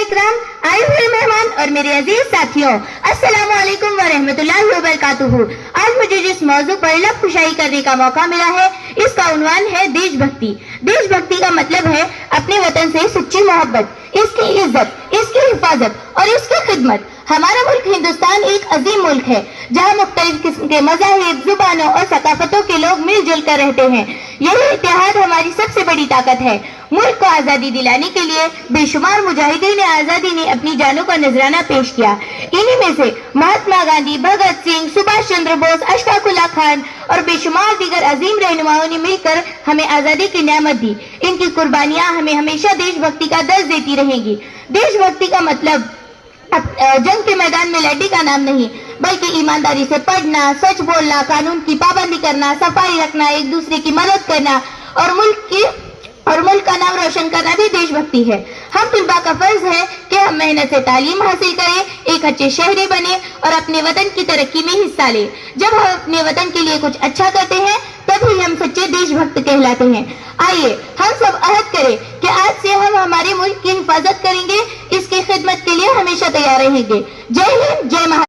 इकराम, आए हुए मेहमान और मेरे अजीज साथियों, अस्सलाम वालेकुम व रहमतुल्लाहि व बरकातुहू। आज मुझे जिस मौजू पर लब खुशाई करने का मौका मिला है, इसका उन्वान है देशभक्ति। देशभक्ति का मतलब है अपने वतन से सच्ची मोहब्बत, इसकी इज्जत, इसकी हिफाजत और इसकी खिदमत। हमारा मुल्क हिंदुस्तान एक अजीम मुल्क है, जहाँ मुख्तलिफ किस्म के मज़ाहिब, जुबानों और सकाफतों के लोग मिलजुल कर रहते हैं। यही इत्तेहाद हमारी सबसे बड़ी ताकत है। मुल्क को आज़ादी दिलाने के लिए बेशुमार मुजाहिदीन आज़ादी ने अपनी जानों का नजराना पेश किया। इन्हीं में से महात्मा गांधी, भगत सिंह, सुभाष चंद्र बोस, अशफाक उल्लाह खान और बेशुमार दीगर अजीम रहनुमाओं ने मिलकर हमें आज़ादी की नेमत दी। इनकी कुर्बानियां हमें हमेशा देशभक्ति का दर्ज देती रहेंगी। देशभक्ति का मतलब जंग के मैदान में लड़ने का नाम नहीं, बल्कि ईमानदारी से पढ़ना, सच बोलना, कानून की पाबंदी करना, सफाई रखना, एक दूसरे की मदद करना और मुल्क का नाम रोशन करना भी देशभक्ति है। हम तलबा का फर्ज है कि हम मेहनत से तालीम हासिल करें, एक अच्छे शहरी बने और अपने वतन की तरक्की में हिस्सा लें। जब हम अपने वतन के लिए कुछ अच्छा करते हैं, तभी हम सच्चे देशभक्त कहलाते हैं। आइए हम सब अहद करें कि आज से हम हमारे मुल्क की हिफाजत करेंगे, इसकी खिदमत के लिए हमेशा तैयार रहेंगे। जय हिंद, जय महाराष्ट्र।